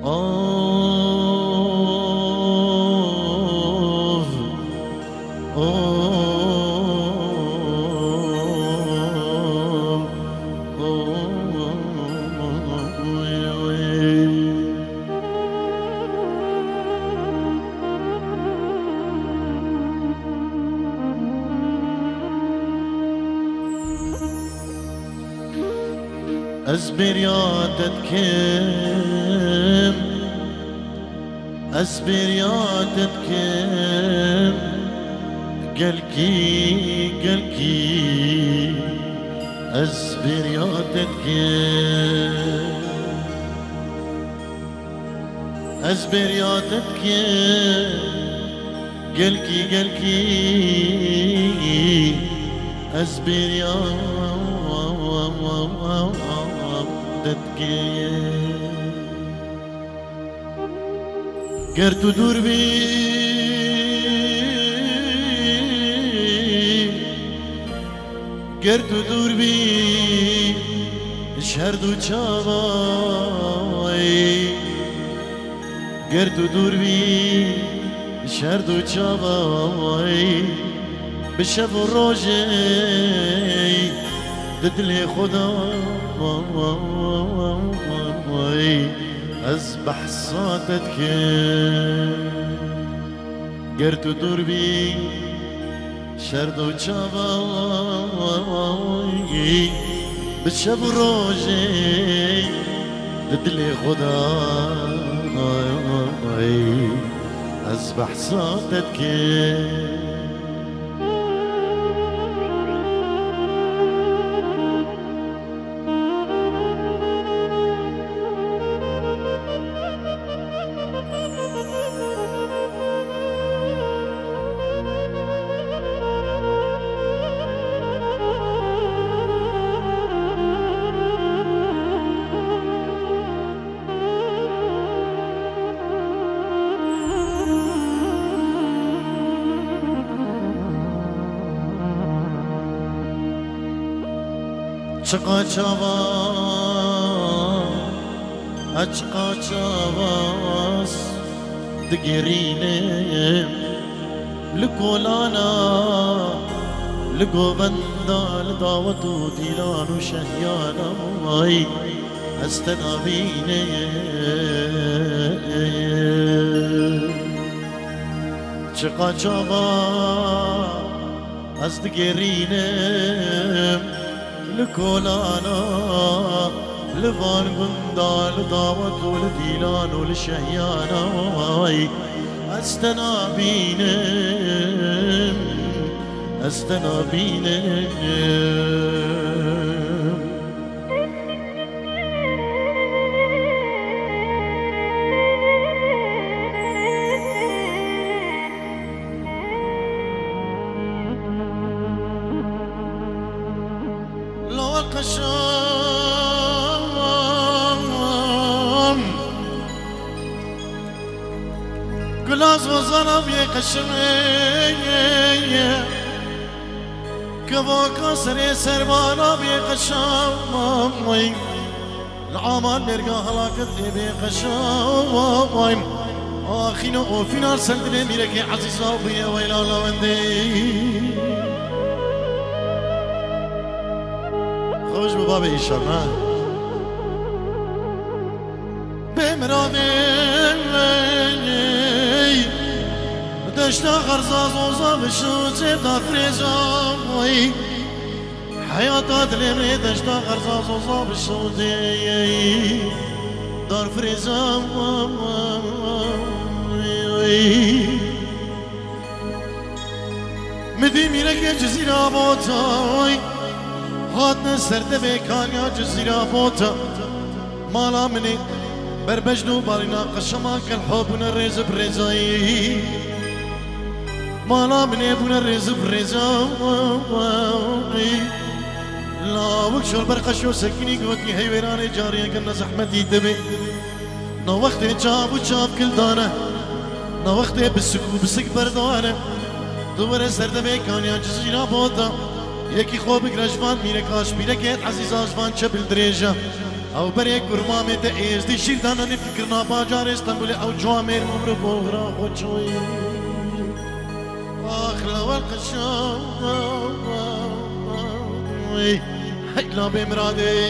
اوف أصبر يا تتكم أصبر يا تتكم قلكي أصبر يا تتكم أصبر يا تتكم قلكي أصبر يا گر تو دور بی گر تو دور بی شهر دو چاوای گر تو دور بی شهر دو چاوای به شب و روزی دل خدا از بحثاتت که گر تو دور بی شرد و چاوایی به شب و روزی دل خدا از بحثاتت که چقا چاواس دگرینه لکولانا لگووندا لداوتو دیلانو شهیانا مای استنابینه چقا چاواس دگرینه لكولانا لفان قندا لضاوت ولديلان ولشهيانا استنابين القشام قلاز وزنب يقشمي كبوكا سري سربانا بيقشام العامان نرقى هلاكت بيقشام آخينا وفينا سندلي ميركي عزيزا وبيا ويلا لوندي خوش بابا ایشان ها بمرادی دشتا خرزاز وزا بشو زبدا فريزام حياتا دلمي دشتا خرزاز وزا بشو دار فريزام مدي ميرك جزيرة بوتاي هاتنا سرده بكانيا جزيرة بوتا مالا مني بربجنو بالينا قشما كالحبنا الرز برزاي مالا مني بنا الرز برزاي لا وكشو البرقشو سكيني قوتني هيويراني جارية كنا زحمتي دبي نو وقت جاب وجاب كل دانه نو وقت بسكو بسك بردانه دوباره سرده بكانيا جزيرة بوتا یکی خواب گرجوان میره کاش میره که عزیز آجوان چه بلدریجا او بري كرمامي تأيز دي شير دانا نفكرنا باجار اسطنبول او جوامير مبرو بوغرا خوشوي اخ لو القشام هيلا بمرادي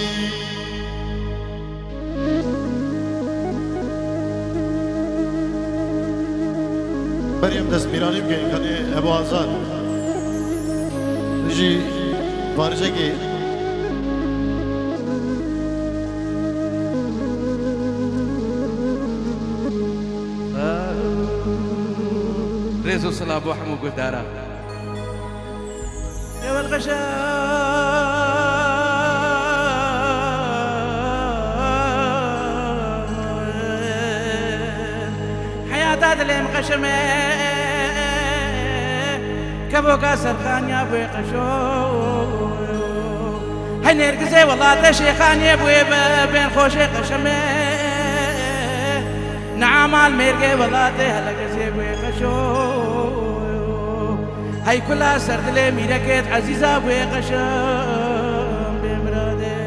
بريم دست میرانی بگیم کنی ابو آزاد بجی بارجه کی ريزو صلاة بو حمو قدارة يا والغشا حياة دلي مقشمة كبو كاسر خان يا بوي قشو هاي نرقزي والله تشي خان يا بوي بين خوشي قشمة نعم الميرقي والله تهلا قزي بوي قشو هاي كلها سرد لي ميركت عزيزة بوي قشم بمرادي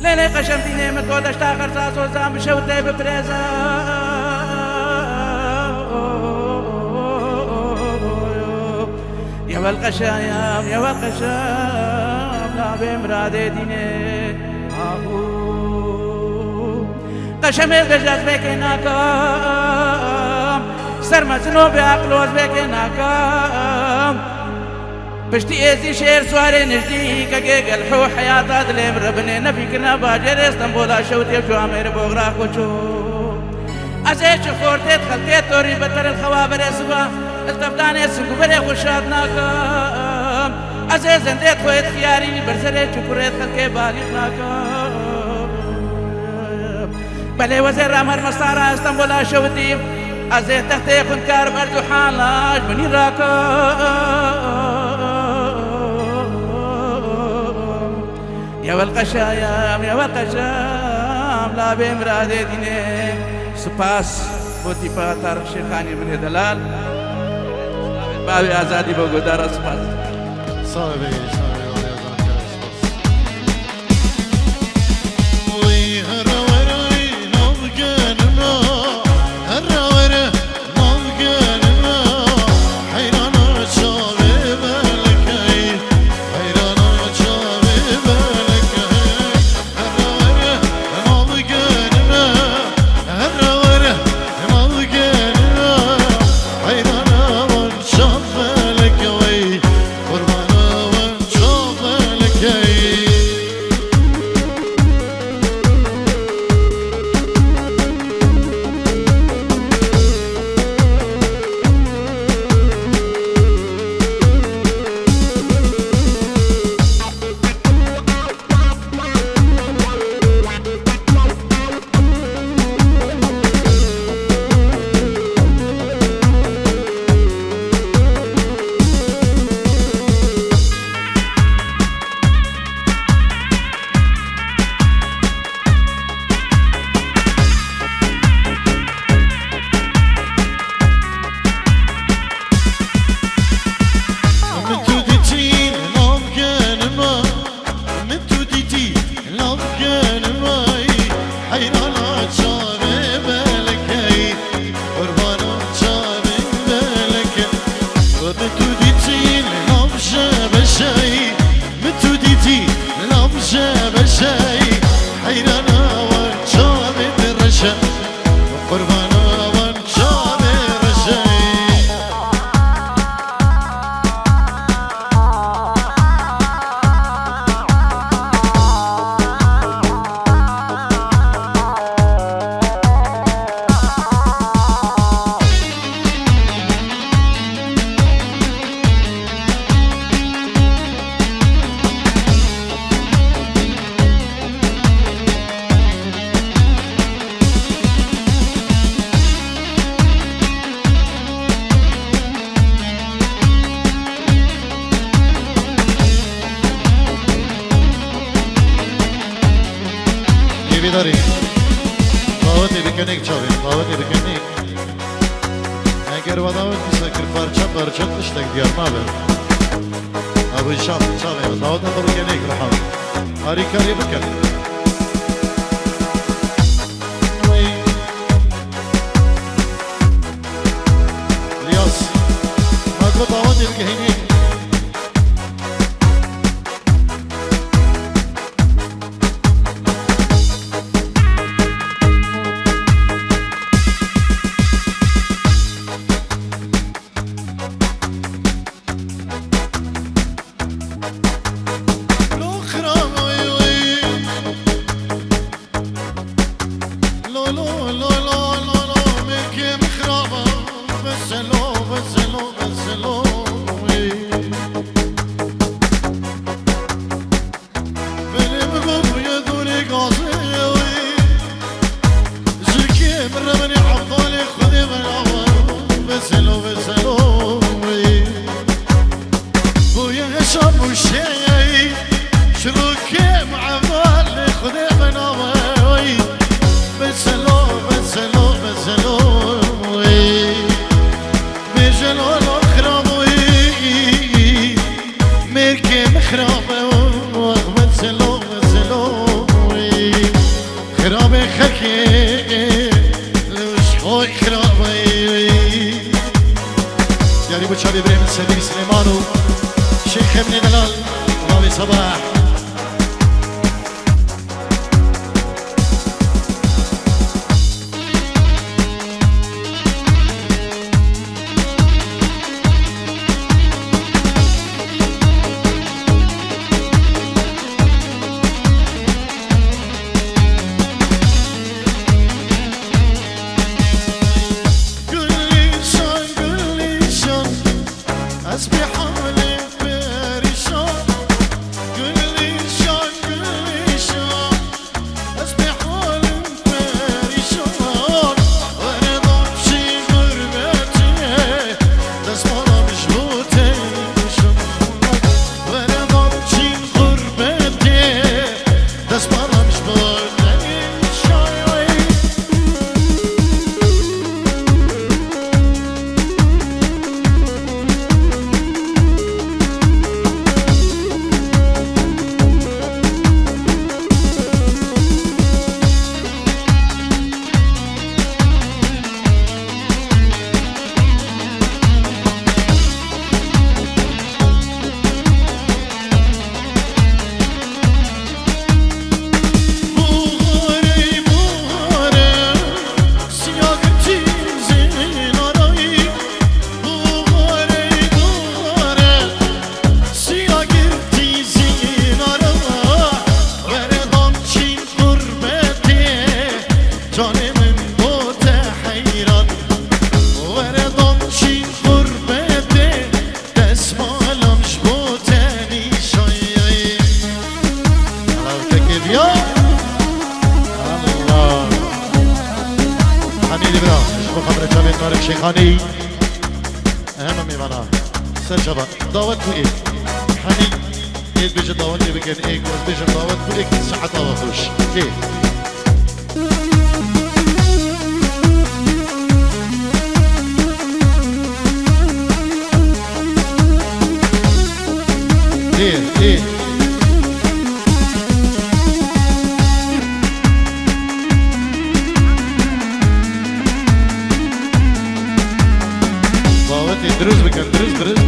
ليلي قشم ديني متودش تاخر ساسو زام بشوتي ببريزا يا والقشايم يا والقشام لا بمرادي ديني قشم القجاز بك ناكم سرمزنو بعقلوز بك ناكم بشتي ازي شير سواري نجدي كاقيق الحو حياة دليم ربني نفكرنا باجر اسطنبول شوتي بجوامير بوغرا خوشو ازي شخورتي دخلتي توري بطر الخوابر اسبا التفداني سنقو بري خوشاد ناكم ازي زنديت خويت خياري برسري شكوريت خلقي بالغ ناكم بلي وزير رامر مصارى اسطنبول شوتي ازي تحتي خنكار بردو حالاج بني راكم يا والقشايم يا والقشام لا بمرادي ديني سپاس بوتي پاتر شيخاني بن دلال بابي آزادي بوغدارا سپاس صاحبي داری باوتی بکنیک چاوی باوتی بکنیک اگر وداوت سکر پارچه پارچه تشتک دیار ما بر أبو شاب داود أبو كنيك رحم هاري كاري بكر الياس ما قلت داود الجهينيك يعني ابو شابي ابراهيم السدير سليمانو شيخ ابن دلال رامي صباح شيخاني اهم میوانه سر شبا دعوت کو ایک حنی ایک بیش دعوت بگن ایک و بیش دعوت کو ایک ساعت آوخوش کی ايه درز بکن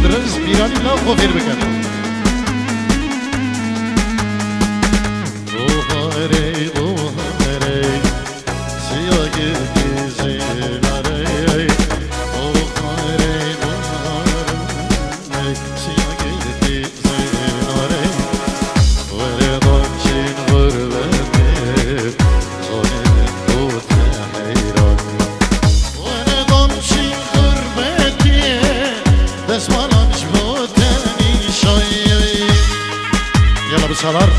درز میرانی لا خوفیر بکن بوهره سیاه گردی زناره بوهره سیاه گردی زناره وره دانچین غربته زانه دوت حیران وره دانچین غربته دستمالم شبوتنی شایی یلا بسالار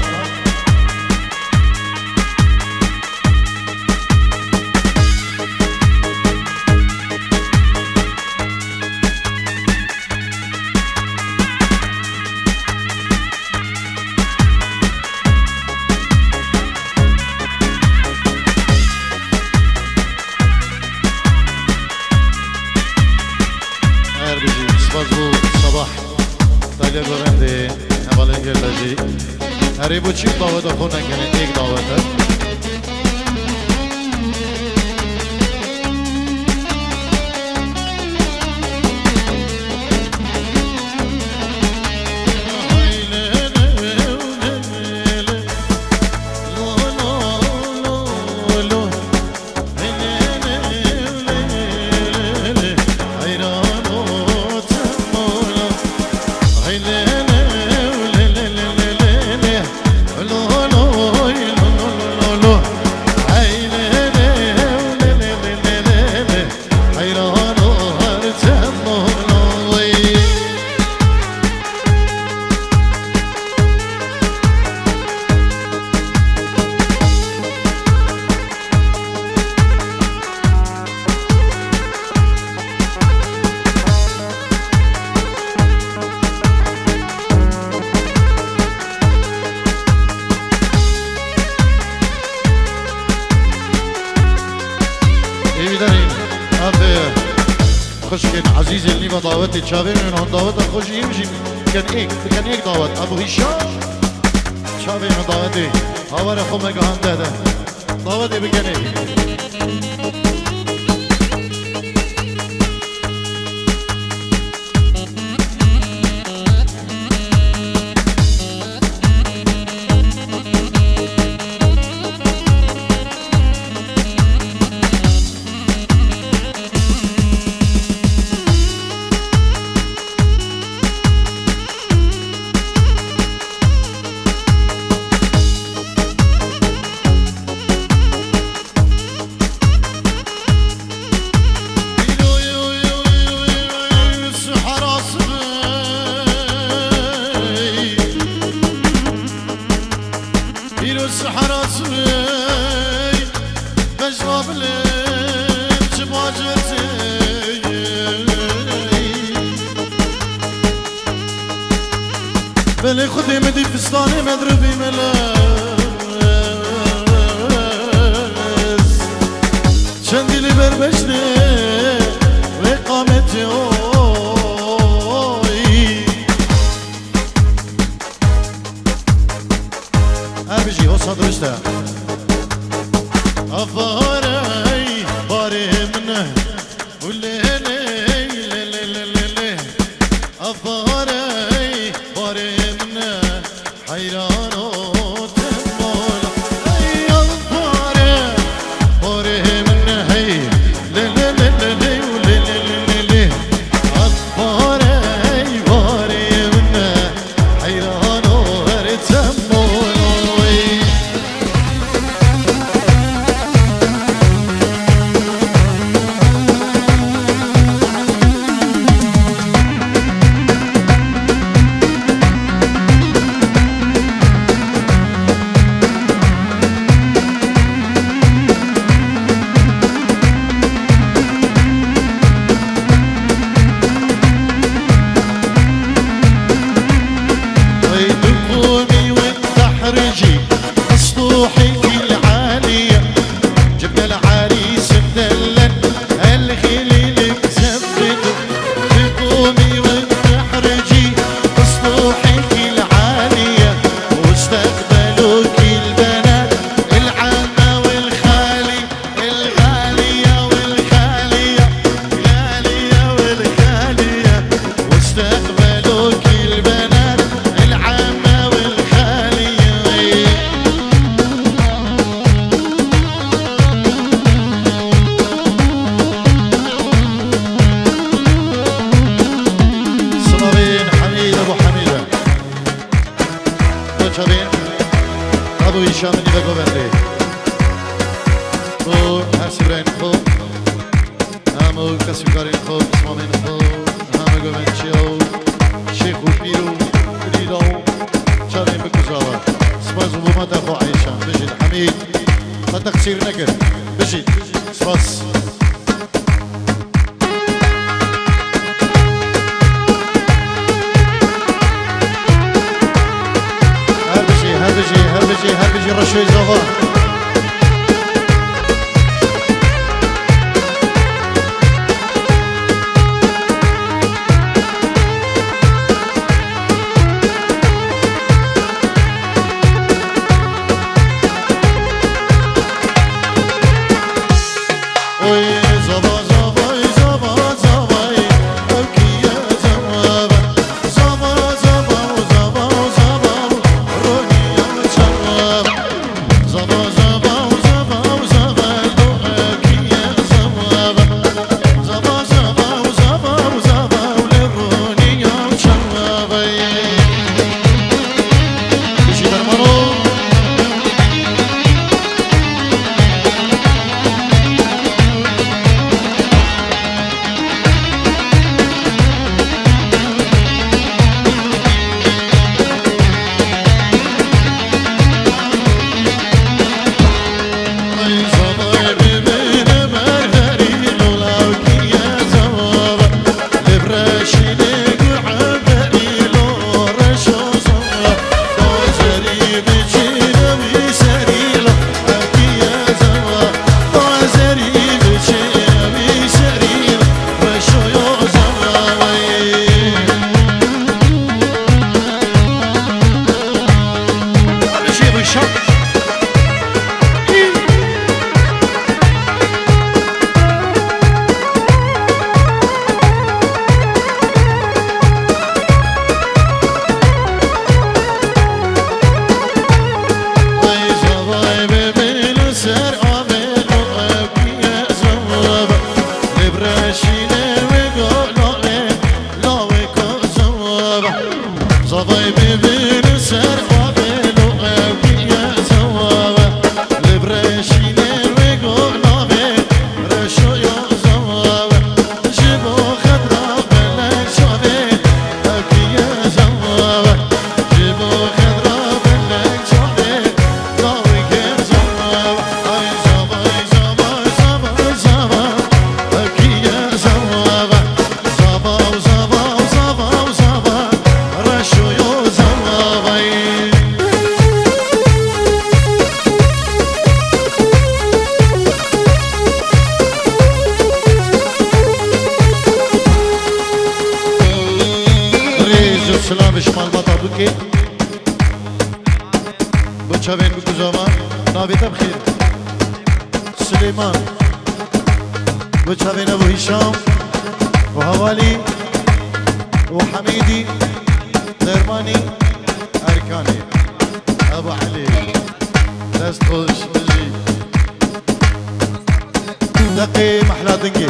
صباح طالب رندي چی دعوت خود نکنه یک دعوت عزیز النی و دعوت چاوه من هن دعوت خوشی میشی کن ایک دعوت ابو هیشام چاوه من دعوتی هاوار خو مگهان داده دعوتی بکنی بله خودی مدی فستانی مدربی ملاس چندی لی بربشنه و اقامتی اوی بجی حسا درسته افاری باری منه ولی لی افاری باری حیران و تمال ای الباره باره من هی لی لی لی لی لی لی لی الباره ای باره من حیران و تمال ابو هیشام نیوه گوونده او هرسی براین خوب همو کسی کارین خوب اسمامین خوب همه گوونچی او شیخ و پیرو بریدو چارین بکوزاوه سپاس و بومت اخو عیشان بجید حمید تا تقصیر نکر بجید سپاس هر بيجي رشوي زغار وشابين بكوزامان نابت بخير سليمان وشابين ابو هشام وهوالي وحميدي درماني اركاني ابو علي دست خوش بجي دقي محلى دنقي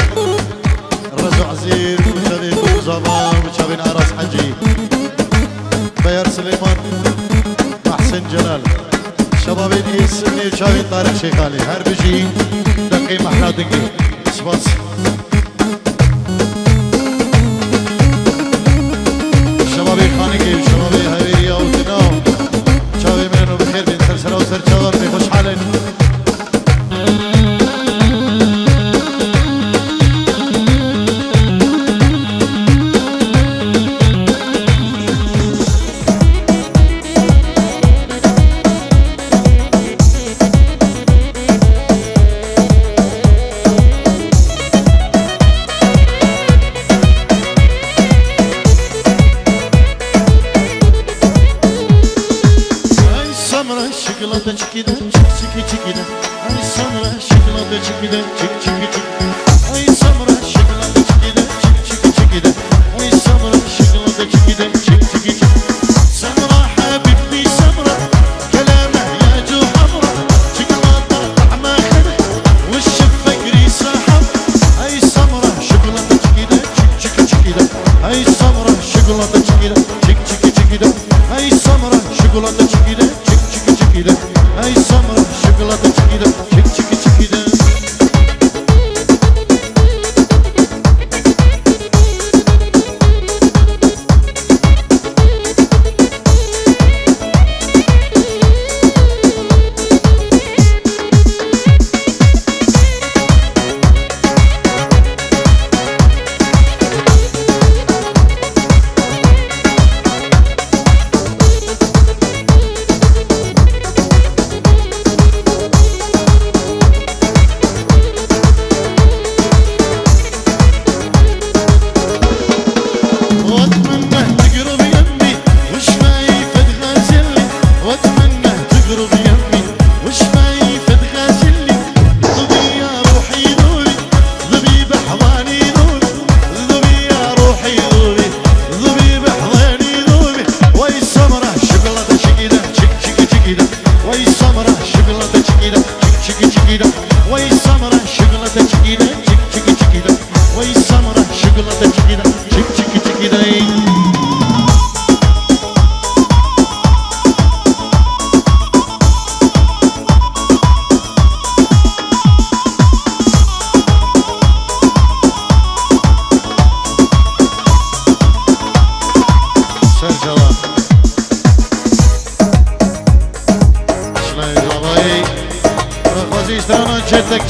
الرزو عزير وشابين بكوزامان وشابين عراس حجي بيار سليمان محسن جلال شبابين إيسني وشابين طارق شيخالي هر بجي دقي محلى دنقي سباس شبابي خانقي وشبابي هايريا وتناو شبابي منو بخير بين سرسرة وسرشاور بخوش حالين şokolata çikide çık çiki çikide ay sonra şokolata çikide çık çiki çik ay sonra şokolata çikide çık çiki çikide ay sonra şokolata çikide çık çiki çik سمرة حبيبتي سمرة كلامه ياجو حمرة شوكولاتة طعمها خضر والشفق ريسة حمر اي سمرة شوكولاتة çikide çık çiki çikide ay سمرة şokolata çikide çık çiki çikide ay سمرة şokolata çikide çık çiki çikide ay سمرة şokolata çikide çık çiki çikide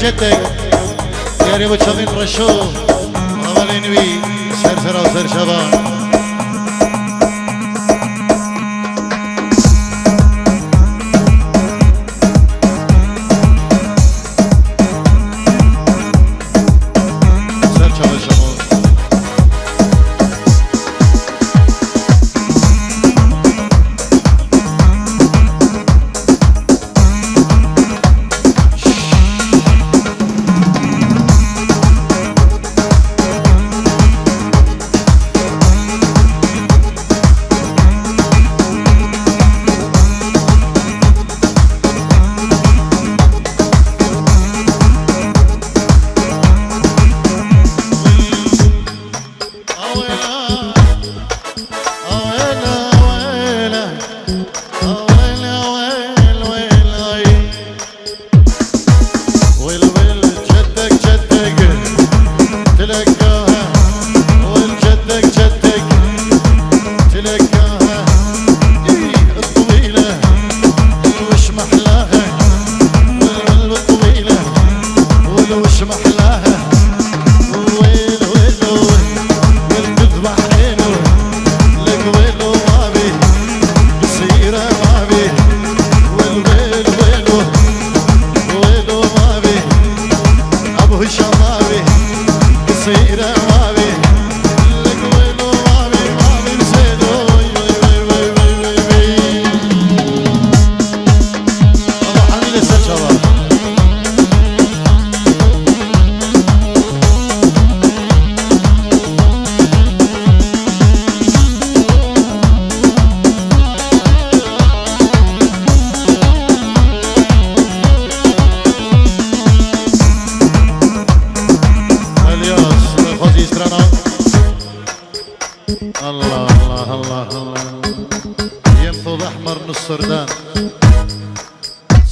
جدك يا ريت تشوفين رشو اولين بي سرسرة وسرشبا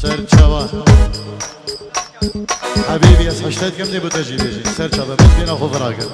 سرچاوا حبيبي اسحشتات كم دي بتجي بيجي سرچاوا بس بينا خوف راكب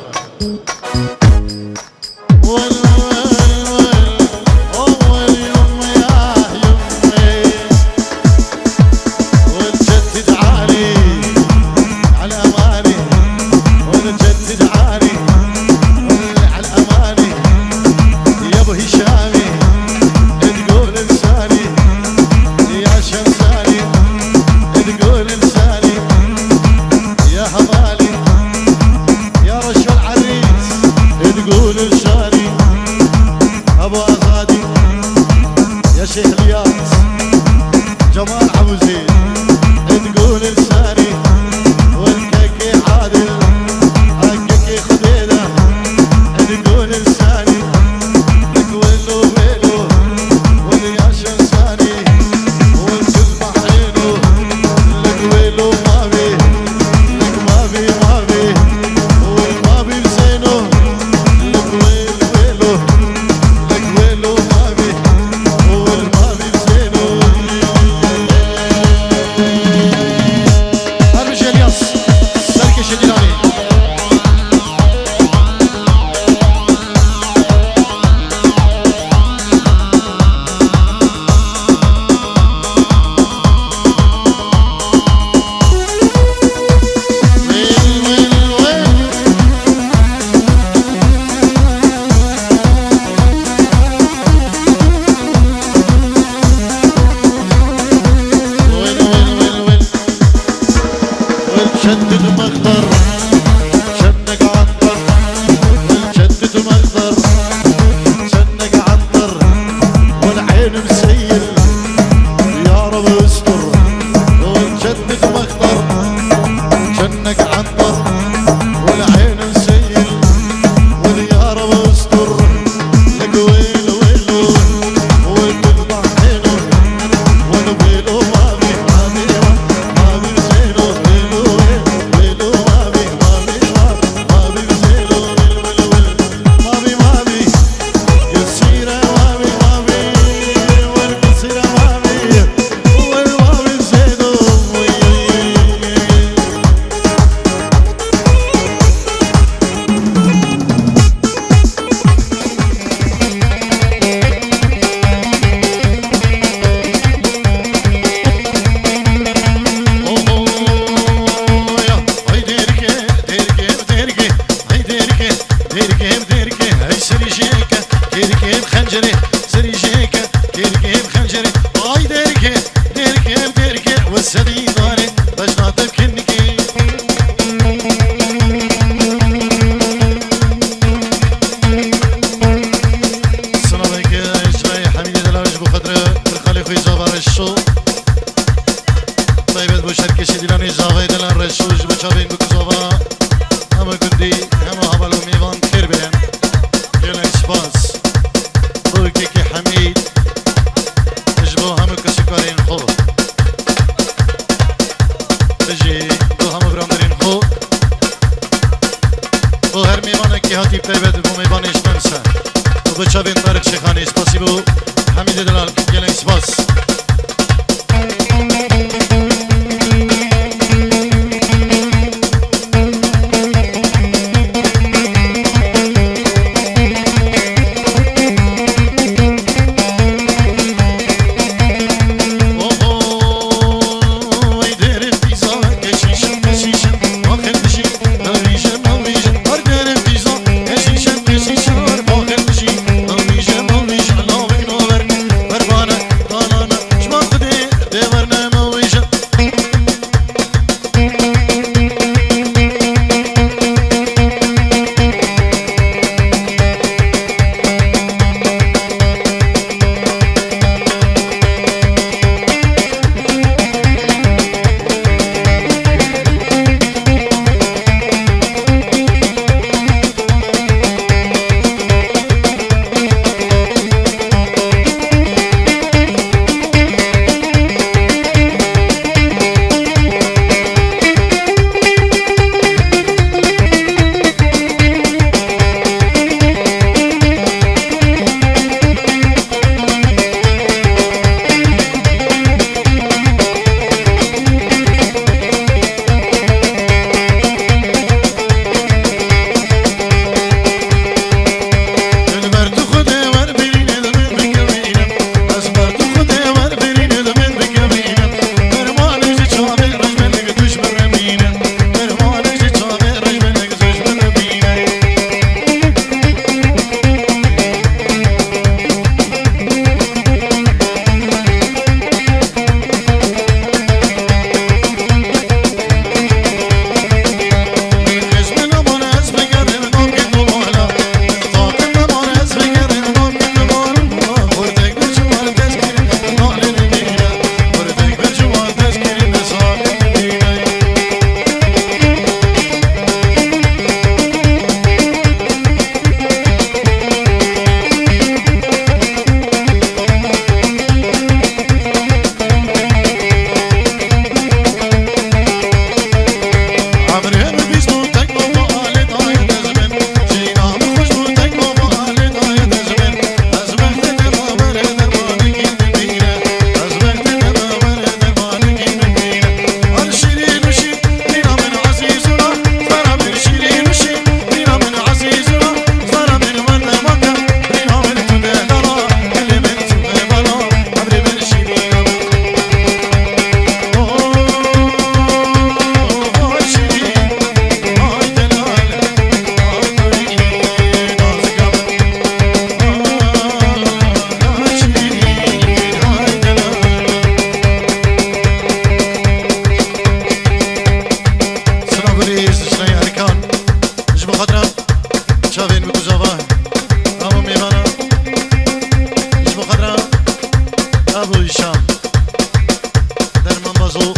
رازو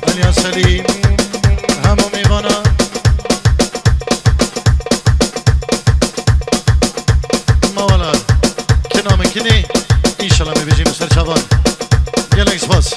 اليا سليم همو ميوانا ما ولا كنا من كني ان شاء الله بيجي مسر شباب يلا اكسباس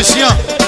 بيشيا